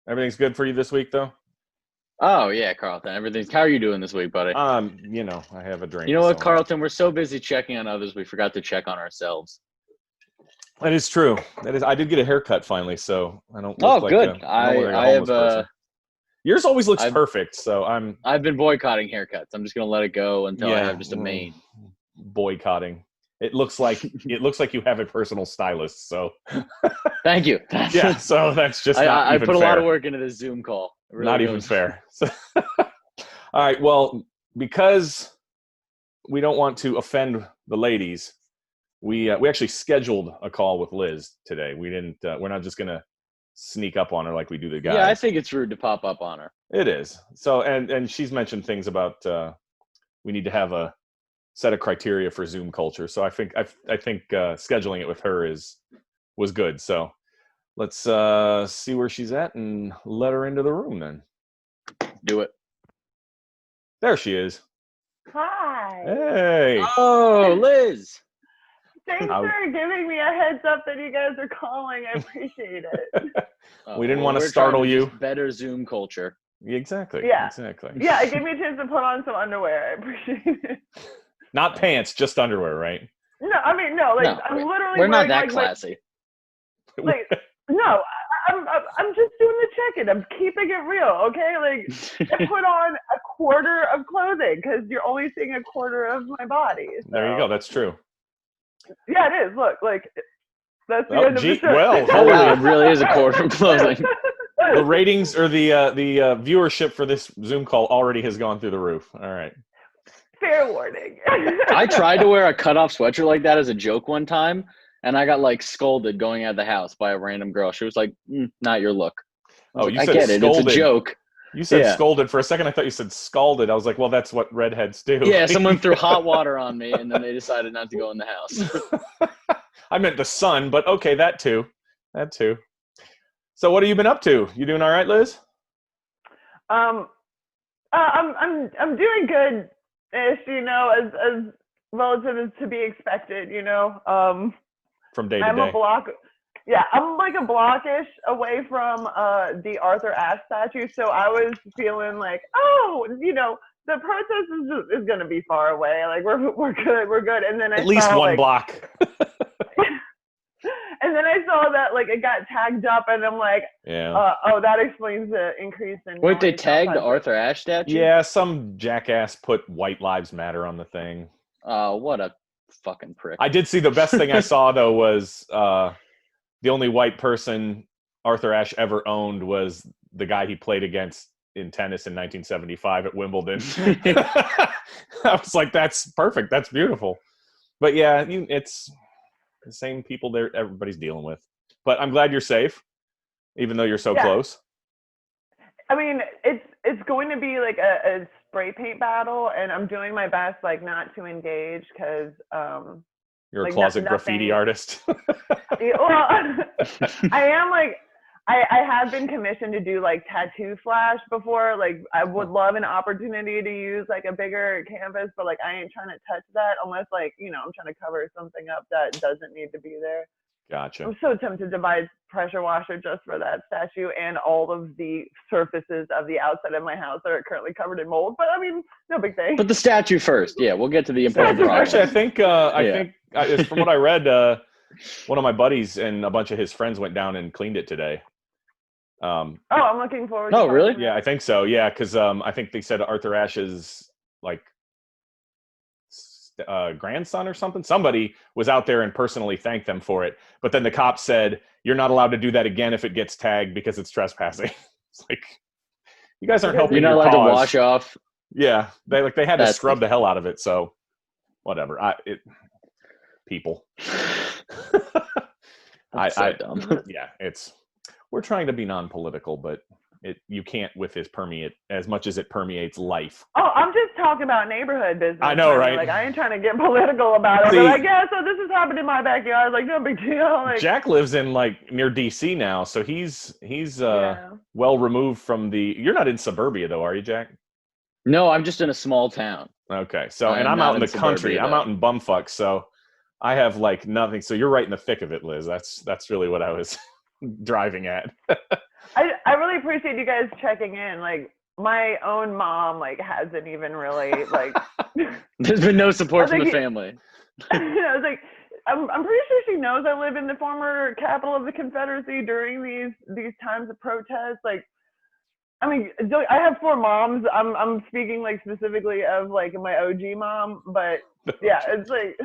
Everything's good for you this week, though? Oh yeah, Carlton. How are you doing this week, buddy? I have a drink. You know what, so Carlton? We're so busy checking on others, we forgot to check on ourselves. That is true. That is. I did get a haircut finally, so I don't Oh, look like good. I don't look like a homeless person. Yours always looks perfect, so I've been boycotting haircuts. I'm just gonna let it go until I have just a mane. Boycotting. It looks like you have a personal stylist. So thank you. Yeah. So that's just not I even put fair. A lot of work into this Zoom call. Really not even fair. So, all right. Well, because we don't want to offend the ladies, we actually scheduled a call with Liz today. We didn't. We're not just gonna sneak up on her like we do the guys. Yeah, I think it's rude to pop up on her. It is. So, and she's mentioned things about we need to have a set of criteria for Zoom culture. So I think scheduling it with her was good. So let's see where she's at and let her into the room then. Do it. There she is. Hi. Hey. Oh, Liz. Thanks for giving me a heads up that you guys are calling. I appreciate it. We didn't want to startle you. Better Zoom culture. Exactly. Yeah. Exactly. Yeah, it gave me a chance to put on some underwear. I appreciate it. Not pants, just underwear, right? No, I mean no. Like I'm literally. We're not that classy. Like no, I'm just doing the check-in. I'm keeping it real, okay? Like I put on a quarter of clothing because you're only seeing a quarter of my body. So. There you go. That's true. Yeah, it is. Look, like that's the end of the show. Well, it really is a quarter of clothing. The ratings or the viewership for this Zoom call already has gone through the roof. All right. Fair warning. I tried to wear a cutoff sweatshirt like that as a joke one time, and I got like scolded going out of the house by a random girl. She was like, "Not your look." Oh, you I said get scolded. It's a joke. You said scolded for a second. I thought you said scalded. I was like, well, that's what redheads do. Yeah, someone threw hot water on me, and then they decided not to go in the house. I meant the sun, but okay, that too. So, what have you been up to? You doing all right, Liz? I'm doing good-ish, as relative as to be expected, From day to day. I'm like a block-ish away from the Arthur Ashe statue, so I was feeling like, the protest is going to be far away. Like we're good. And then at least one block. And then I saw that like it got tagged up, and I'm like, that explains the increase in. Wait, they tagged the Arthur Ashe statue? Yeah, some jackass put White Lives Matter on the thing. Oh, what a fucking prick! I did see the best thing I saw though was the only white person Arthur Ashe ever owned was the guy he played against in tennis in 1975 at Wimbledon. I was like, that's perfect. That's beautiful. But yeah, it's the same people there everybody's dealing with. But I'm glad you're safe, even though you're so close. I mean, it's going to be like a spray paint battle, and I'm doing my best like not to engage because you're a closet graffiti artist. Well, I am like I have been commissioned to do like tattoo flash before. Like I would love an opportunity to use like a bigger canvas, but like I ain't trying to touch that unless like, I'm trying to cover something up that doesn't need to be there. Gotcha. I'm so tempted to buy a pressure washer just for that statue and all of the surfaces of the outside of my house that are currently covered in mold. But I mean, no big thing. But the statue first. Yeah, we'll get to the important problem. Actually, I think from what I read, one of my buddies and a bunch of his friends went down and cleaned it today. I'm looking forward to Oh, really? Yeah, I think so. Yeah, because I think they said Arthur Ashe's like grandson or something. Somebody was out there and personally thanked them for it. But then the cops said, you're not allowed to do that again if it gets tagged because it's trespassing. It's like, you guys aren't helping. You're not allowed to wash off. Yeah, they had to scrub the hell out of it. So whatever. People. So dumb. Yeah, we're trying to be non-political, but you can't with this permeate as much as it permeates life. Oh, I'm just talking about neighborhood business. I know, right? Like I ain't trying to get political about it. But like, yeah, so this has happened in my backyard. Like, no big deal. Like, Jack lives in like near DC now, so he's well removed from the. You're not in suburbia though, are you, Jack? No, I'm just in a small town. Okay, so and I'm out in the country. I'm out in bumfuck, so I have like nothing. So you're right in the thick of it, Liz. That's really what I was driving at. I really appreciate you guys checking in. Like my own mom like hasn't even really like There's been no support from the like, family. I was like, I'm pretty sure she knows I live in the former capital of the Confederacy during these times of protest. Like, I mean, I have 4 moms. I'm speaking like specifically of like my OG mom, but yeah, it's like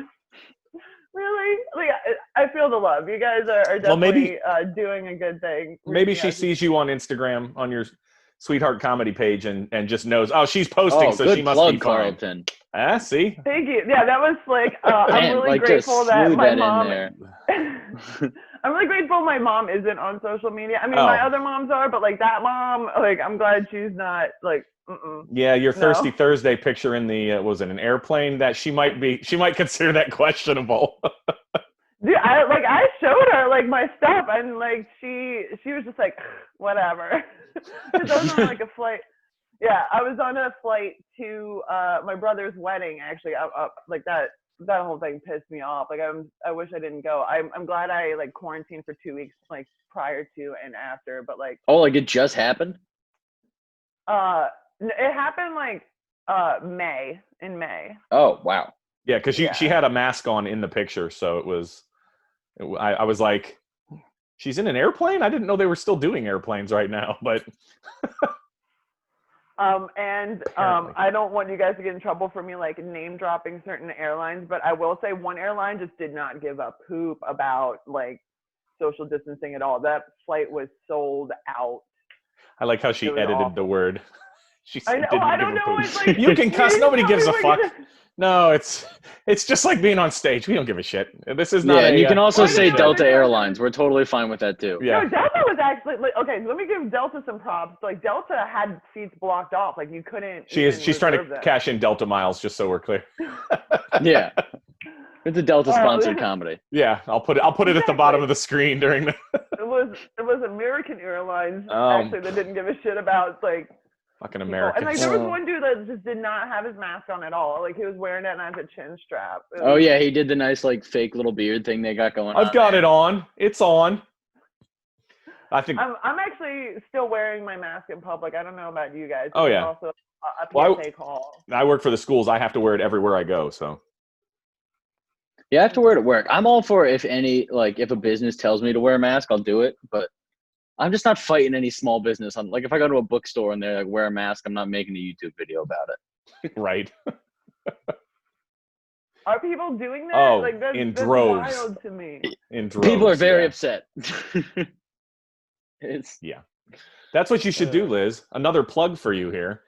really like I feel the love. You guys are definitely doing a good thing. Maybe she sees you on Instagram on your Sweetheart Comedy page and just knows, oh, she's posting, so good she must plug, be fine. Carlton. See? Thank you. Yeah, that was slick. I'm really like, grateful just that my slew mom. in there. I'm really grateful my mom isn't on social media. I mean, Oh. my other moms are, but like that mom, like I'm glad she's not. Like, Yeah, your Thirsty No. Thursday picture in the was it an airplane? That she might consider that questionable. Dude, I showed her like my stuff, and like she was just like, whatever. Because I was on like a flight. Yeah, I was on a flight to my brother's wedding. Actually, like that whole thing pissed me off. Like I wish I didn't go. I'm glad I like quarantined for 2 weeks, like prior to and after. But like, Oh, like it just happened? it happened like in May. Oh, wow. Yeah, because she had a mask on in the picture, so it was. I was like, she's in an airplane? I didn't know they were still doing airplanes right now, but. I don't want you guys to get in trouble for me like name dropping certain airlines, but I will say one airline just did not give a poop about like social distancing at all. That flight was sold out. I like how she edited awful. the word. She said, I don't know. It's like, you can cuss. Nobody gives a fuck. Gonna... No, it's just like being on stage. We don't give a shit. This is not. Yeah, and you can also say no, Delta Airlines. We're totally fine with that too. Yeah. No, Delta was actually like, okay. Let me give Delta some props. Like Delta had seats blocked off. Like you couldn't. She's trying to cash in Delta miles, just so we're clear. Yeah. It's a Delta sponsored comedy. Yeah, I'll put it at the bottom of the screen during the. It was American Airlines actually that didn't give a shit about like. Fucking Americans. And like there was one dude that just did not have his mask on at all. Like he was wearing it and has a chin strap. Oh yeah, he did the nice like fake little beard thing they got going on. I've got it on. It's on. I think I'm actually still wearing my mask in public. I don't know about you guys. Oh yeah. Also a PSA call. I work for the schools. I have to wear it everywhere I go. So. Yeah, I have to wear it at work. I'm all for if a business tells me to wear a mask, I'll do it. But I'm just not fighting any small business. Like if I go to a bookstore and they're like, wear a mask, I'm not making a YouTube video about it. Right. Are people doing that? Oh, like that's droves. wild to me. In droves. People are very upset. That's what you should do, Liz. Another plug for you here.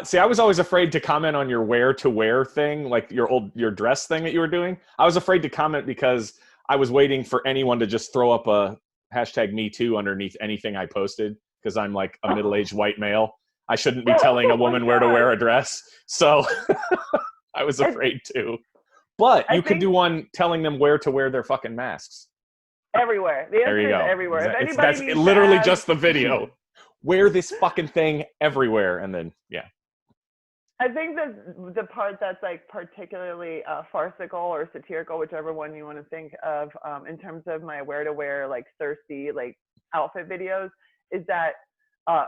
See, I was always afraid to comment on your wear to wear thing, like your dress thing that you were doing. I was afraid to comment because I was waiting for anyone to just throw up a #MeToo underneath anything I posted because I'm like a middle-aged white male. I shouldn't be telling a woman where to wear a dress. So I was afraid to. But you could do one telling them where to wear their fucking masks. Everywhere. The answer is everywhere. That's literally just the video. Wear this fucking thing everywhere. And then, yeah. I think that the part that's like particularly farcical or satirical, whichever one you want to think of, in terms of my wear to wear like thirsty like outfit videos, is that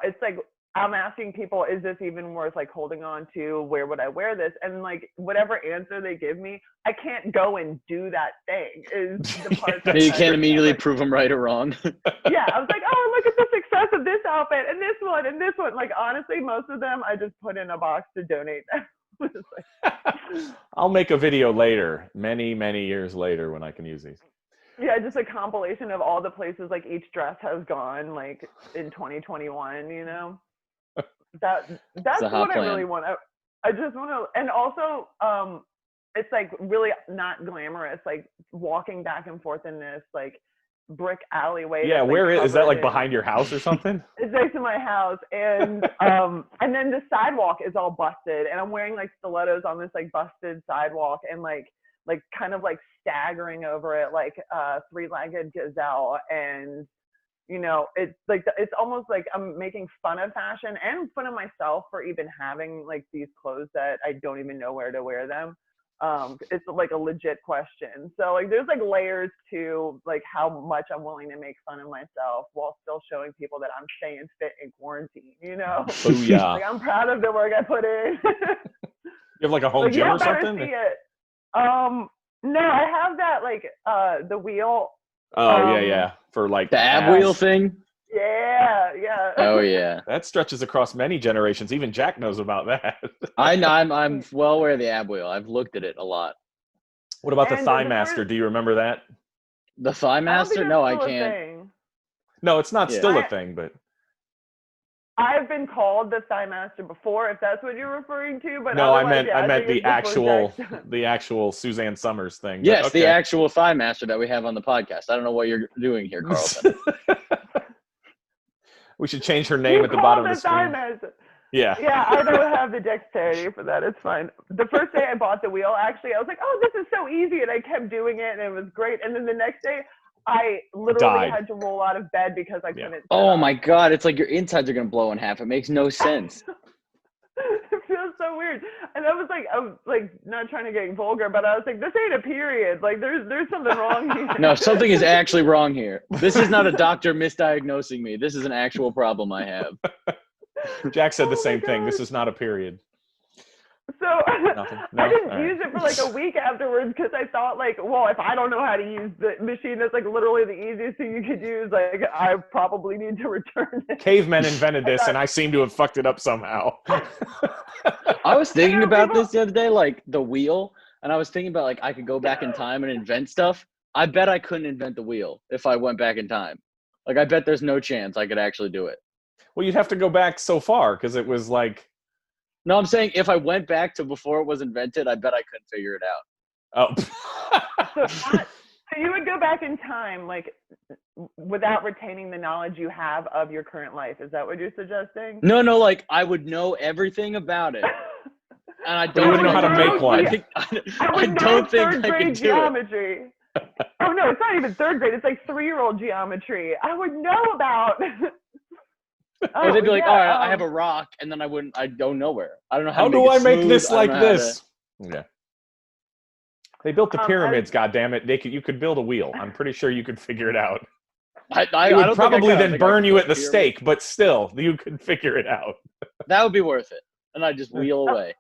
it's like I'm asking people, is this even worth like holding on to? Where would I wear this? And like whatever answer they give me, I can't go and do that thing. Is the part that you can't immediately prove them right or wrong. Yeah, I was like, oh, look at the success of this outfit and this one and this one. Like honestly, most of them I just put in a box to donate them. I'll make a video later, many, many years later, when I can use these. Yeah, just a compilation of all the places like each dress has gone like in 2021, you know? That's what I really want. I just want to, and also it's like really not glamorous, like walking back and forth in this like brick alleyway. Yeah, where is that like behind your house or something? It's next to my house, and then the sidewalk is all busted, and I'm wearing like stilettos on this like busted sidewalk, and like kind of like staggering over it like a three-legged gazelle, and you know, it's like it's almost like I'm making fun of fashion and fun of myself for even having like these clothes that I don't even know where to wear them. It's like a legit question. So like there's like layers to like how much I'm willing to make fun of myself while still showing people that I'm staying fit in quarantine, you know? Booyah. Like I'm proud of the work I put in. You have like a home Like, gym you or better something? see it. No, I have that like the wheel. Oh, yeah. For like The ab wheel thing? Yeah. Oh, yeah. That stretches across many generations. Even Jack knows about that. I'm well aware of the ab wheel. I've looked at it a lot. What about the And Thigh the Master? first- Do you remember that? The Thigh I don't think Master? that's No, I still a can't. thing. No, it's not Yeah. still a thing, but I've been called the Thigh Master before, if that's what you're referring to. But no, I otherwise, meant think the it's project- the actual Suzanne Summers thing. But Yes, the okay. actual Thigh Master that we have on the podcast. I don't know what you're doing here, Carlton. We should change her name You at the called bottom of the Thigh screen. Master. Yeah. Yeah, I don't have the dexterity for that. It's fine. The first day I bought the wheel, actually, I was like, oh, this is so easy. And I kept doing it, and it was great. And then the next day, I literally Died. had to roll out of bed because I couldn't sit Oh up. my God, it's like your insides are going to blow in half. It makes no sense. It feels so weird. And I was like not trying to get vulgar, but I was like, this ain't a period. Like there's something wrong here. No, something is actually wrong here. This is not a doctor misdiagnosing me. This is an actual problem I have. Jack said the Oh my same thing. This God. is not a period. So Nothing. I No? didn't All right. use it for like a week afterwards because I thought like, well, if I don't know how to use the machine, that's like literally the easiest thing you could use. Like I probably need to return it. Cavemen invented this, and I seem to have fucked it up somehow. I was thinking know, about people- this the other day, like the wheel, and I was thinking about like I could go back in time and invent stuff. I bet I couldn't invent the wheel if I went back in time. Like I bet there's no chance I could actually do it. Well, you'd have to go back so far because it was like, No, I'm saying if I went back to before it was invented, I bet I couldn't figure it out. oh. So you would go back in time, like without retaining the knowledge you have of your current life. Is that what you're suggesting? No, like I would know everything about it, and I you don't wouldn't know how to make one. I don't think I could do geometry. Oh no, it's not even third grade. It's like 3-year-old geometry. I would know about. Or they'd be like, yeah, all right, I have a rock, and then I'd go nowhere. I don't know How to do make I it make smooth. this I like don't know how this? Yeah. They built the pyramids, goddammit. You could build a wheel. I'm pretty sure you could figure it out. I It would don't think I probably could. I then think I burn could you build at the pyramid. stake, but still, you could figure it out. That would be worth it, and I just wheel away.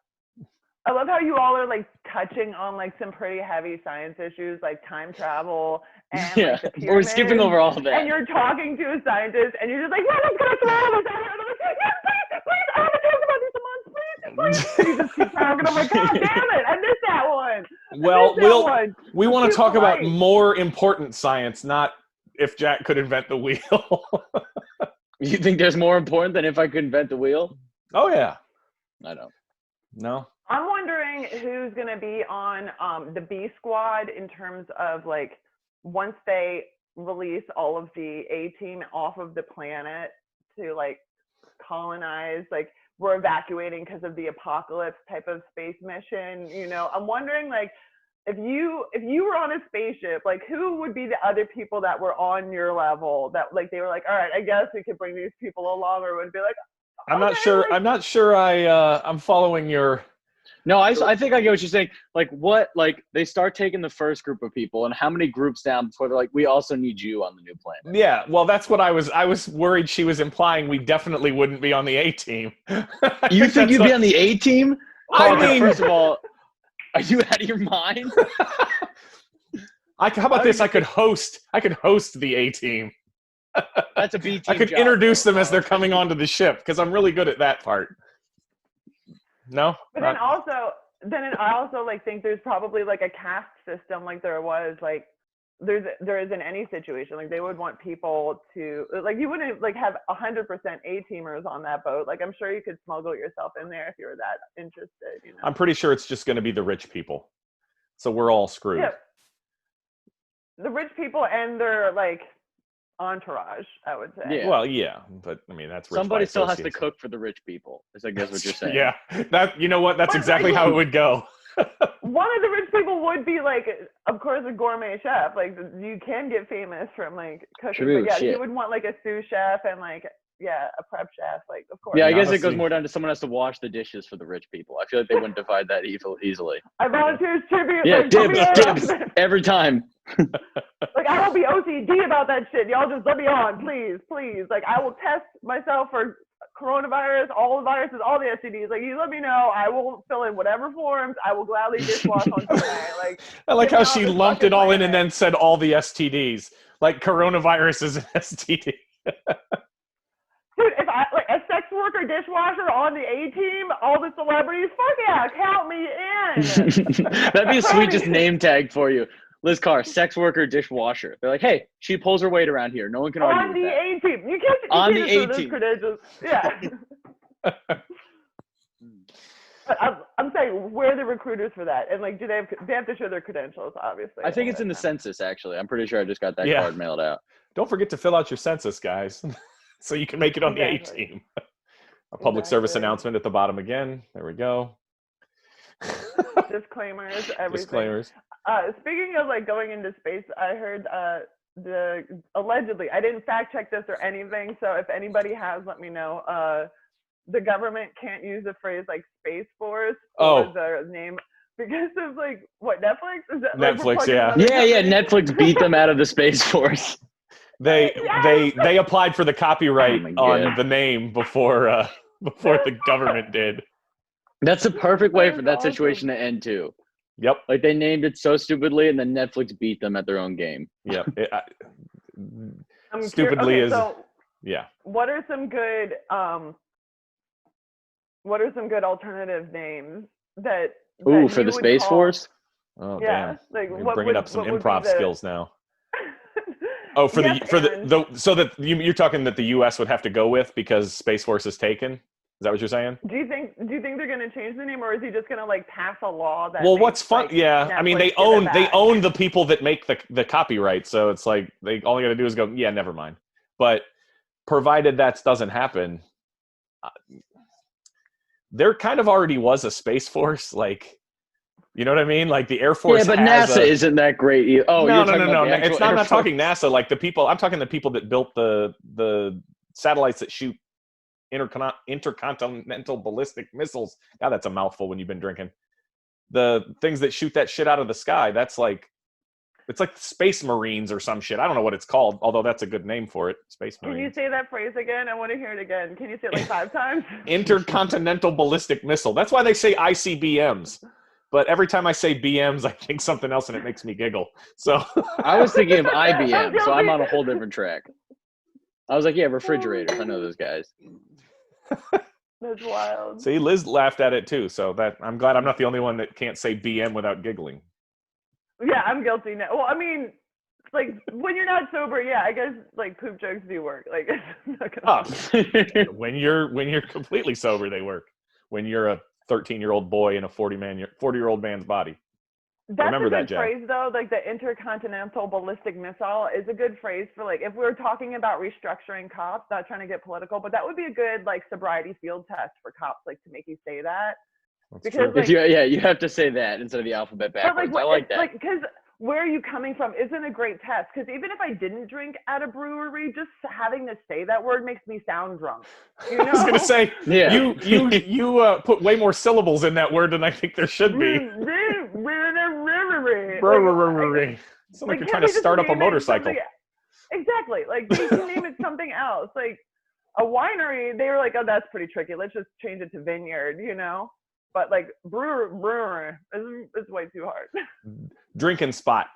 I love how you all are like touching on like some pretty heavy science issues like time travel and Yeah, like the we're skipping over all that. And you're talking to a scientist and you're just like, yeah, let's go swallow this. And I'm like, yes, please, I want to talk about this a month, please. And you just keep talking. I'm like, God damn it, I missed that one. Well, we want to Too talk about polite. more important science, not if Jack could invent the wheel. You think there's more important than if I could invent the wheel? Oh, yeah. I don't. No? I'm wondering who's going to be on the B squad in terms of like once they release all of the A-team off of the planet to like colonize, like we're evacuating because of the apocalypse type of space mission. You know, I'm wondering like if you were on a spaceship, like who would be the other people that were on your level that like they were like, all right, I guess we could bring these people along, or would be like, I'm not okay, sure. like- I'm not sure I'm following your... No, I think I get what you're saying. Like, what? Like, they start taking the first group of people, and how many groups down before they're like, we also need you on the new planet? Yeah, well, that's what I was worried she was implying we definitely wouldn't be on the A-team. You think you'd be on the A team? I mean- First of all, are you out of your mind? How about this? I could host the A-team. That's a B team. I could introduce them as they're coming onto the ship because I'm really good at that part. No? But then I also like think there's probably like a caste system like there was like there is in any situation. Like they would want people to like you wouldn't like have 100% A-teamers on that boat. Like I'm sure you could smuggle yourself in there if you were that interested. You know? I'm pretty sure it's just going to be the rich people. So we're all screwed. Yeah. The rich people and their like entourage, I would say. Yeah. Well, yeah, but I mean that's rich Somebody by still has to association. cook for the rich people. Is I guess what you're saying. Yeah, that you know what? That's exactly how it would go. One of the rich people would be like, of course, a gourmet chef. Like you can get famous from like cooking. True, but yeah, shit. he would want like a sous chef and like a prep chef. Like, of course. Yeah, I mean, guess it honestly- goes more down to someone has to wash the dishes for the rich people. I feel like they wouldn't divide that easily. I volunteer as tribute. Yeah, like, put me on. dibs every time. Like, I won't be OCD about that shit. Y'all just let me on, please. Like, I will test myself for coronavirus, all the viruses, all the STDs. Like, you let me know. I will fill in whatever forms. I will gladly dishwash on tonight. Like, I like get me how off she this lumped fucking it all in planet. and then said all the STDs. Like coronavirus is an STD. Dude, if I like a sex worker dishwasher on the A team, all the celebrities, fuck yeah, count me in. That'd be a sweet just name tag for you. Liz Carr, sex worker, dishwasher. They're like, hey, she pulls her weight around here. No one can argue On with the that. A team, you can't On just the show A those team. credentials. Yeah. But I'm saying, where are the recruiters for that? And like, they have to show their credentials? Obviously. I think it's in the census, actually. I'm pretty sure I just got that Yeah. card mailed out. Don't forget to fill out your census, guys, so you can make it on the A Exactly. team. A public service Exactly. announcement at the bottom again. There we go. Disclaimers, everything. Disclaimers. Speaking of like going into space, I heard allegedly, I didn't fact check this or anything, so if anybody has, let me know. The government can't use the phrase like Space Force or the name because of like what, Netflix? Is that like, we're Netflix, plugging yeah. another Yeah, company? Netflix beat them out of the Space Force. They applied for the copyright Oh my God. on the name before the government did. That's a perfect way for that That's awesome. situation to end, too. Yep. Like, they named it so stupidly, and then Netflix beat them at their own game. Yep. I'm Stupidly okay, is so yeah. what are some good alternative names that Ooh, that for you the would Space call- Force? Oh Yeah, damn. like You're what bringing would, up some what would be improv the- skills now. Oh, for Yes, so that you're talking that the U.S. would have to go with because Space Force is taken. Is that what you're saying? Do you think they're gonna change the name, or is he just gonna like pass a law that? Well, makes, what's fun? like, Yeah, I mean Netflix they give it back? own the people that make the copyright, so it's like all they got to do is go, yeah, never mind. But provided that doesn't happen, there kind of already was a Space Force, like, you know what I mean? Like the Air Force. Yeah, but has NASA isn't that great either. Oh, no. you're talking about the It's actual not. I'm Air not talking Force. NASA. Like the people. I'm talking the people that built the satellites that shoot intercontinental ballistic missiles. God, that's a mouthful when you've been drinking. The things that shoot that shit out of the sky. That's like, it's like Space Marines or some shit. I don't know what it's called, although that's a good name for it. Space Can you Marines. say that phrase again? I want to hear it again. Can you say it like 5 times? Intercontinental ballistic missile. That's why they say ICBMs. But every time I say BMs, I think something else and it makes me giggle. So I was thinking of IBM, I'm so I'm guilty. on a whole different track. I was like, yeah, refrigerators. I know those guys. That's wild. see, Liz laughed at it too. So that I'm glad I'm not the only one that can't say BM without giggling. Yeah, I'm guilty now. Well, I mean, like when you're not sober, yeah, I guess like poop jokes do work. Like it's not gonna When you're completely sober, they work. When you're a 13-year-old boy in a 40-year-old man's body. That's Remember a good that, Jack. phrase though. Like the intercontinental ballistic missile is a good phrase for like if we're talking about restructuring cops, not trying to get political, but that would be a good like sobriety field test for cops, like to make you say that. That's Because, true. like- You have to say that instead of the alphabet But backwards. like, I like that. Like, because where are you coming from isn't a great test. Because even if I didn't drink at a brewery, just having to say that word makes me sound drunk. You know? I was gonna say, Yeah. you put way more syllables in that word than I think there should be. Like, It's like you're can't trying we to just start up a name it motorcycle. something- Exactly. Like they can name it something else. Like a winery, they were like, oh, that's pretty tricky. Let's just change it to vineyard, you know? But like brewer is way too hard. Drinking spot,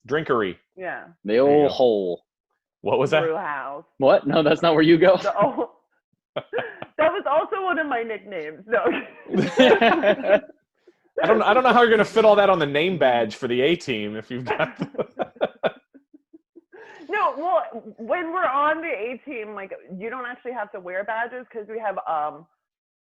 drinkery. Yeah. The you old go. hole. What was that? Brew house. What? No, that's not where you go. That was also one of my nicknames. No. I don't know how you're gonna fit all that on the name badge for the A team if you've got. No, well, when we're on the A team, like you don't actually have to wear badges because we have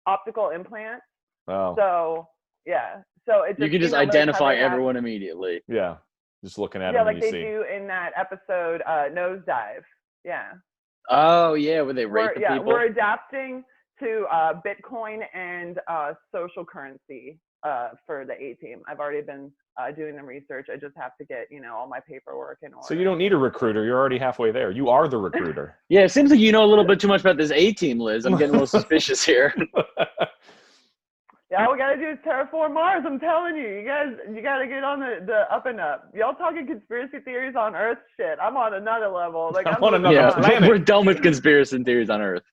optical implants. Oh. So yeah, so it's You can just like, how identify they have- everyone immediately. Yeah. Just looking at Yeah, them like and they you see. do in that episode Nosedive. Yeah. Oh, yeah, where they rape the people. We're adapting to Bitcoin and social currency for the A team. I've already been doing the research. I just have to get, all my paperwork in order. So you don't need a recruiter. You're already halfway there. You are the recruiter. Yeah, it seems like you know a little bit too much about this A team, Liz. I'm getting a little suspicious here. Yeah, all we gotta do is terraform Mars. I'm telling you, you gotta get on the up and up. Y'all talking conspiracy theories on Earth? Shit, I'm on another level. Like I'm on another planet. We're done with conspiracy theories on Earth.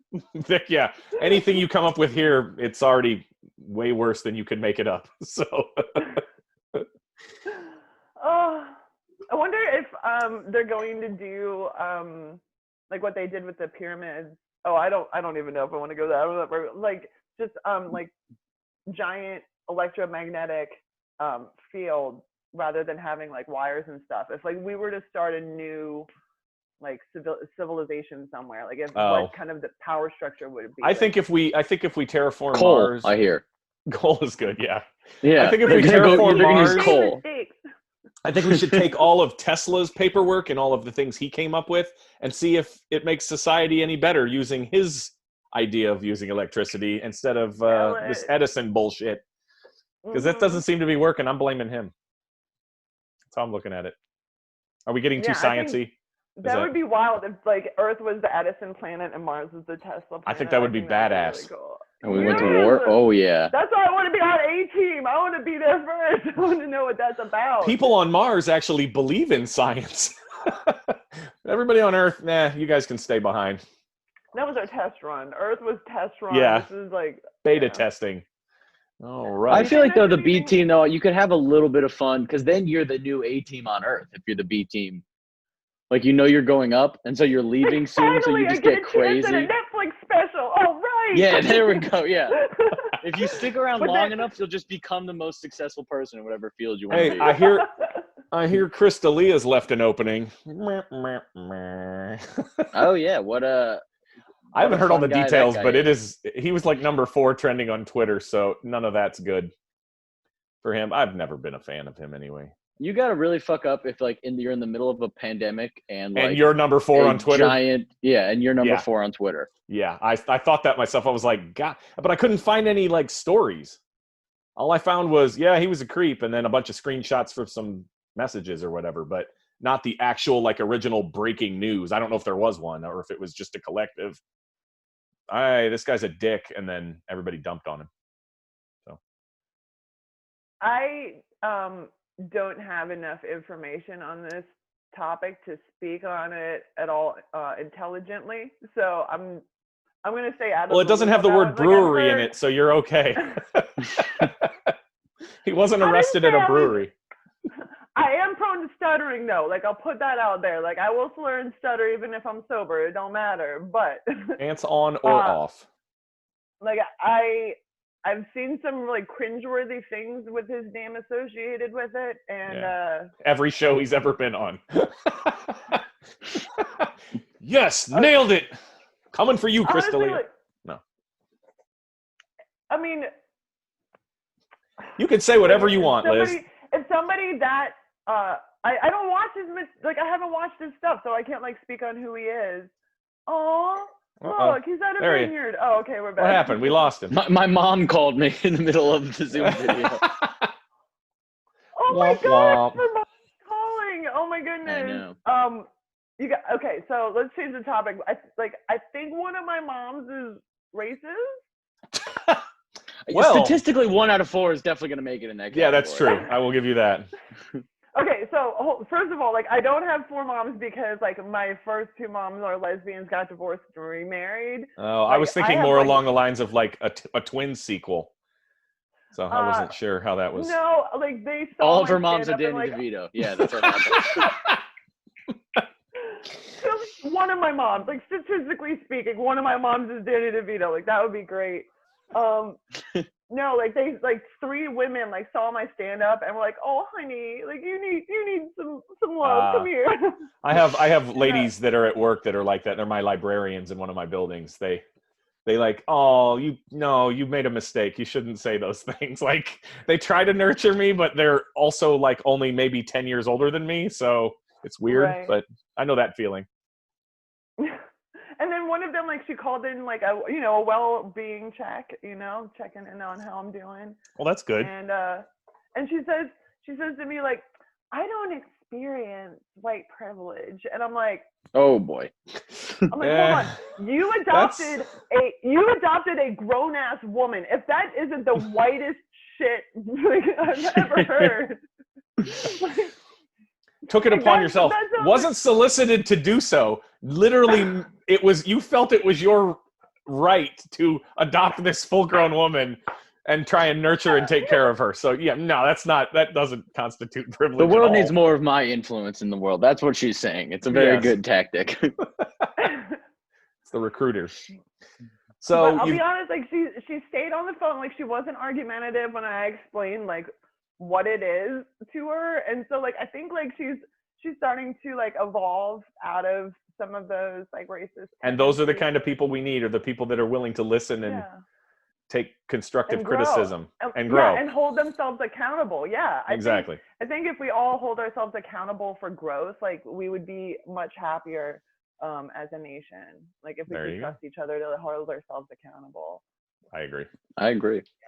Yeah, anything you come up with here, it's already way worse than you could make it up. So. I wonder if they're going to do like what they did with the pyramids. Oh, I don't even know if I want to go there. Like just like giant electromagnetic field rather than having like wires and stuff. If like we were to start a new like civilization somewhere, like if what kind of the power structure would it be? I think if we terraform coal, Mars, I hear coal is good. Yeah. Yeah. I think if we terraform Mars, coal. I think we should take all of Tesla's paperwork and all of the things he came up with and see if it makes society any better using his idea of using electricity instead of this Edison bullshit. Because that doesn't seem to be working. I'm blaming him. That's how I'm looking at it. Are we getting too sciencey? That would be wild if like Earth was the Edison planet and Mars was the Tesla planet. I think that would be badass. Really cool. And we went to war? Oh, yeah. That's why I want to be on A-Team. I want to be there first. I want to know what that's about. People on Mars actually believe in science. Everybody on Earth, nah, you guys can stay behind. That was our test run. Earth was test run. Yeah. This is like beta testing. All right. I feel like, though, the B team, though, you could have a little bit of fun because then you're the new A team on Earth if you're the B team. Like, you're going up, and so you're leaving soon, so you just get crazy. A Netflix special. Oh, right. Yeah, there we go. Yeah. If you stick around long enough, you'll just become the most successable person in whatever field you want to be. I hear Chris D'Elia's left an opening. Oh, yeah. What I haven't heard all the details, but he was like number 4 trending on Twitter, so none of that's good for him. I've never been a fan of him anyway. You gotta really fuck up if like you're in the middle of a pandemic and you're number 4 on Twitter. And you're number 4 on Twitter. Yeah, I thought that myself. I was like, God, but I couldn't find any like stories. All I found was, he was a creep, and then a bunch of screenshots for some messages or whatever, but not the actual like original breaking news. I don't know if there was one or if it was just a collective. This guy's a dick, and then everybody dumped on him. So I don't have enough information on this topic to speak on it at all intelligently. So I'm going to say it doesn't have the word brewery in it, so you're okay. He wasn't arrested at a brewery. I am prone to stuttering though. Like I'll put that out there. Like I will slur and stutter even if I'm sober. It don't matter. But pants on or off. Like I've seen some like cringeworthy things with his name associated with it, and every show he's ever been on. Yes, nailed it. Coming for you, Chris D'Elia. No. I mean, you can say whatever you want, Liz. If somebody that I don't watch I haven't watched his stuff, so I can't like speak on who he is. Oh. Look, he's at a vineyard. Oh, okay, we're back. What happened? We lost him. My mom called me in the middle of the Zoom video. Oh my God, my mom's calling. Oh my goodness. I know. Okay, so let's change the topic. I think one of my moms is racist. Statistically, 1 out of 4 is definitely going to make it in that category. Yeah, that's true. I will give you that. Okay, so first of all, like I don't have 4 moms because like my first 2 moms are lesbians, got divorced, and remarried. Oh, I was thinking more along the lines of like a twin sequel. So I wasn't sure how that was. No, like they saw all of her moms are Danny DeVito. Yeah, that's what happened. One of my moms, like statistically speaking, one of my moms is Danny DeVito. Like that would be great. No, like they 3 women like saw my stand up and were like, "Oh, honey, like you need some love. Come here." I have ladies that are at work that are like that. They're my librarians in one of my buildings. They like, "Oh, you made a mistake. You shouldn't say those things." Like they try to nurture me, but they're also like only maybe 10 years older than me, so it's weird, but I know that feeling. And then one of them, like, she called in like a well-being check, checking in on how I'm doing. Well, that's good. And she says to me, like, I don't experience white privilege. And I'm like, oh boy. I'm like, hold on. You adopted a grown-ass woman. If that isn't the whitest shit like, I've ever heard. Like, took it upon yourself. Wasn't solicited to do so. Literally, you felt it was your right to adopt this full-grown woman and try and nurture and take care of her. So yeah, no, that doesn't constitute privilege. The world needs more of my influence in the world. That's what she's saying. It's a very good tactic. It's the recruiter. So but I'll be honest, like she stayed on the phone, like she wasn't argumentative when I explained like what it is to her. And so like I think like she's starting to like evolve out of some of those like racist. And those are the kind of people we need, are the people that are willing to listen and take constructive criticism and grow. Yeah, and hold themselves accountable. Yeah, exactly. I think if we all hold ourselves accountable for growth, like we would be much happier as a nation. Like if we could trust each other to hold ourselves accountable. I agree.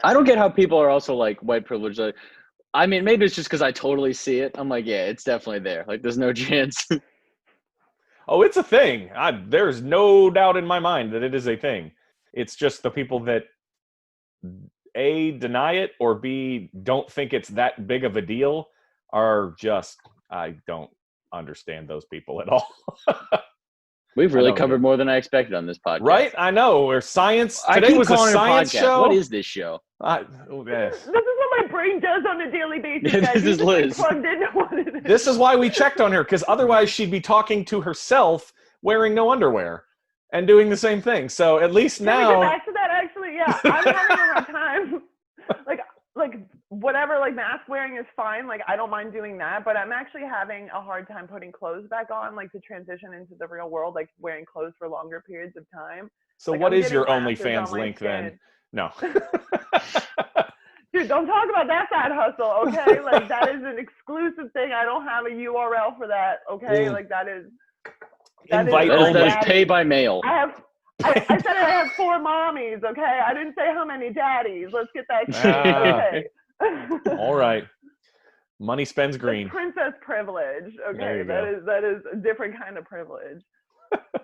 I don't get how people are also like white privilege. Like, I mean, maybe it's just because I totally see it. I'm like, yeah, it's definitely there. Like, there's no chance. Oh, it's a thing. There's no doubt in my mind that it is a thing. It's just the people that A, deny it, or B, don't think it's that big of a deal are just, I don't understand those people at all. We've really covered more than I expected on this podcast. Right? I know. We're science. Today was a science show. What is this show? This is what my brain does on a daily basis. Guys. This is Liz. Plugged into what it is. This is why we checked on her, because otherwise she'd be talking to herself wearing no underwear and doing the same thing. So at least now. Can we get back to that? Actually, yeah, I'm having a hard time. Like whatever, like mask wearing is fine. Like I don't mind doing that, but I'm actually having a hard time putting clothes back on, like to transition into the real world, like wearing clothes for longer periods of time. So like, what is your OnlyFans link then? No. Dude, don't talk about that side hustle, okay? Like that is an exclusive thing. I don't have a URL for that, okay? Like that is invite only. That's pay by mail. I said I have 4 mommies, okay? I didn't say how many daddies. Let's get that straight, okay? All right. Money spends green. It's princess privilege, okay? That is a different kind of privilege.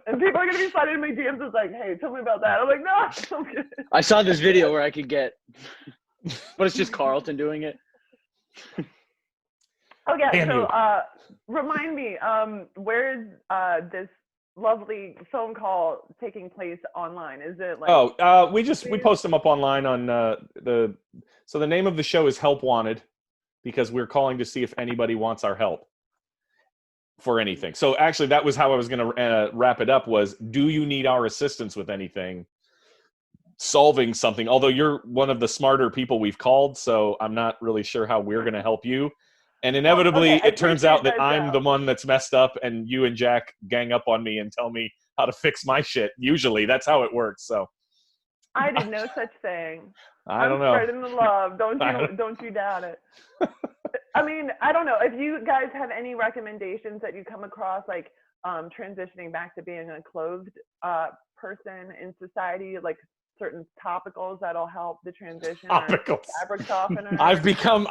And people are going to be sliding in my DMs as like, hey, tell me about that. I'm like, no, I'm good. I saw this video where I could get, but it's just Carlton doing it. Okay, so remind me, where is this lovely phone call taking place online? Is it like we post them up online on the name of the show is Help Wanted, because we're calling to see if anybody wants our help for anything. So actually that was how I was going to wrap it up, was do you need our assistance with anything, solving something? Although you're one of the smarter people we've called, so I'm not really sure how we're going to help you. And inevitably, it turns out that I'm the one that's messed up, and you and Jack gang up on me and tell me how to fix my shit. Usually, that's how it works. So, I did no such thing. I don't know. I'm spreading the love. Don't you doubt it. I mean, I don't know if you guys have any recommendations that you come across, like transitioning back to being a clothed person in society, like certain topicals that'll help the transition. Topicals. Fabric softener. I've become.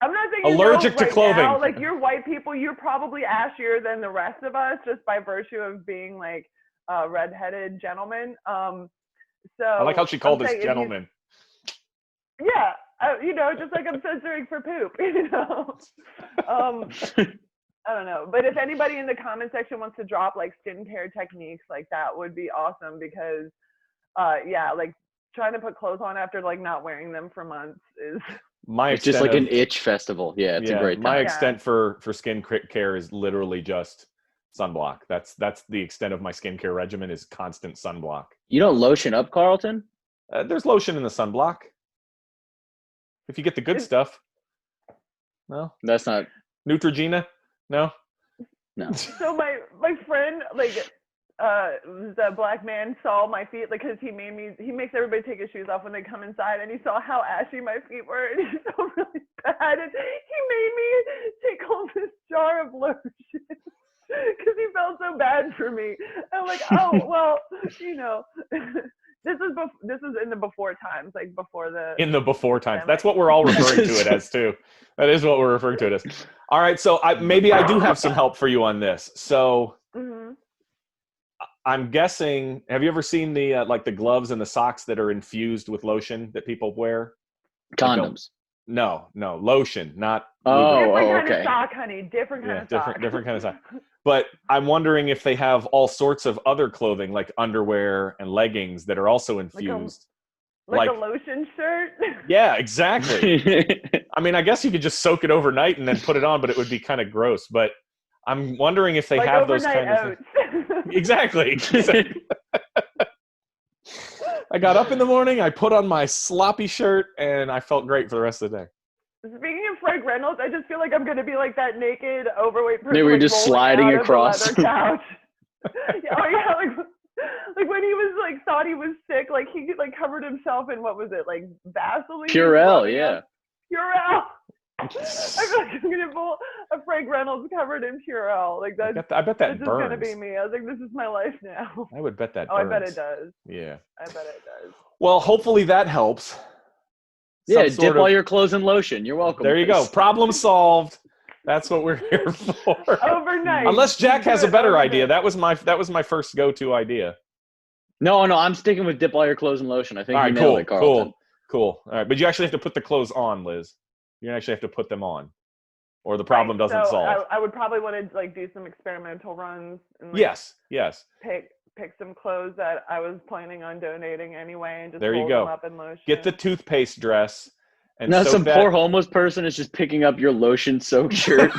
I'm not saying allergic to clothing. Now, like you're white people, you're probably ashier than the rest of us just by virtue of being like redheaded gentlemen. So I like how she called us gentlemen. Yeah, just like I'm censoring for poop. I don't know, but if anybody in the comment section wants to drop like skincare techniques, like that would be awesome, because like trying to put clothes on after like not wearing them for months is it's just like an itch festival. Yeah, it's a great time. My extent for skin care is literally just sunblock. That's the extent of my skincare regimen, is constant sunblock. You don't lotion up, Carlton? There's lotion in the sunblock if you get the good stuff. No, that's not Neutrogena. No. So my friend, like the black man, saw my feet, like, because he makes everybody take his shoes off when they come inside, and he saw how ashy my feet were, and he felt really bad, and he made me take home this jar of lotion. because he felt so bad for me. I'm like, oh well, you know, this is in the before times, like before the before times. That's what we're all referring to it as too. That is what we're referring to it as. All right, so maybe I do have some help for you on this. So Mhm. I'm guessing. Have you ever seen the like the gloves and the socks that are infused with lotion that people wear? Condoms. No, lotion, not Oh, lubricant. Different kind okay. of sock, honey. Different kind of sock. different kind of sock. But I'm wondering if they have all sorts of other clothing, like underwear and leggings, that are also infused. Like a lotion shirt. Yeah, exactly. I mean, I guess you could just soak it overnight and then put it on, but it would be kind of gross. But I'm wondering if they like have those overnight kind of oats. Exactly. I got up in the morning, I put on my sloppy shirt, and I felt great for the rest of the day. Speaking of Frank Reynolds, I just feel like I'm gonna be like that naked, overweight person. Maybe we're like, just rolling sliding out of the across. leather couch. Like when he was like thought he was sick, like he like covered himself in what was it, like Vaseline? Purell, yeah. Purell. I feel like I'm gonna pull a Frank Reynolds covered in Purell. Like I bet that that's just burns. gonna be me. I was like, this is my life now. I would bet that Oh, burns. I bet it does. Yeah. I bet it does. Well, hopefully that helps. Yeah, dip all your clothes in lotion. You're welcome. There you go. Problem solved. That's what we're here for. Overnight. Unless Jack has a better overnight. idea. That was my first go-to idea. No, I'm sticking with dip all your clothes in lotion. I think All you right, nailed it, Carlton. cool. All right, but you actually have to put the clothes on, Liz. You actually have to put them on, or the problem doesn't so solve. I would probably want to like do some experimental runs. And, like, Yes. Pick some clothes that I was planning on donating anyway, and just There you roll go. them up in lotion. Get the toothpaste dress. And Now soak some that... poor homeless person is just picking up your lotion-soaked shirt.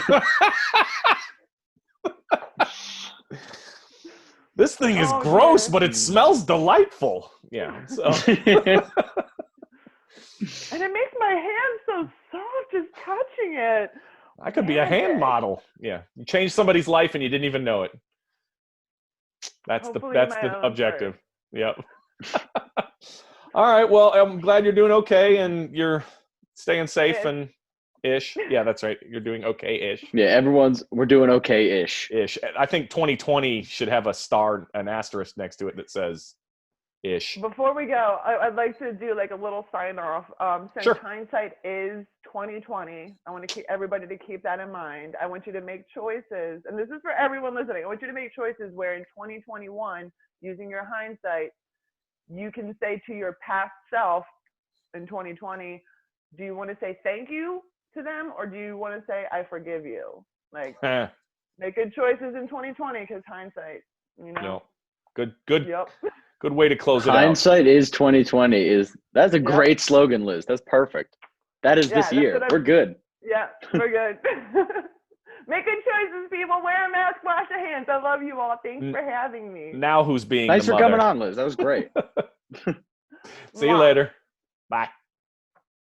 This thing is gross, dear. but it smells delightful. Yeah. So. And it makes my hands so soft just touching it. I could be a hand model. Yeah. You changed somebody's life and you didn't even know it. That's Hopefully the objective. Yep. All right. Well, I'm glad you're doing okay and you're staying safe and ish. Yeah, that's right. You're doing okay-ish. Yeah, we're doing okay-ish. Ish. I think 2020 should have an asterisk next to it that says ish. Before we go, I'd like to do like a little sign off. Since Sure. hindsight is 2020, I want to keep everybody to keep that in mind. I want you to make choices, and this is for everyone listening. I want you to make choices where in 2021, using your hindsight, you can say to your past self in 2020, do you want to say thank you to them, or do you want to say I forgive you? Like, make good choices in 2020 because hindsight, you know. No. Good. Yep. Good way to close it out. Hindsight is 2020. That's a great slogan, Liz. That's perfect. That is this year. We're good. Yeah, we're good. Make good choices, people. Wear a mask, wash your hands. I love you all. Thanks for having me. Now who's being Thanks the for mother? coming on, Liz. That was great. See you later. Bye.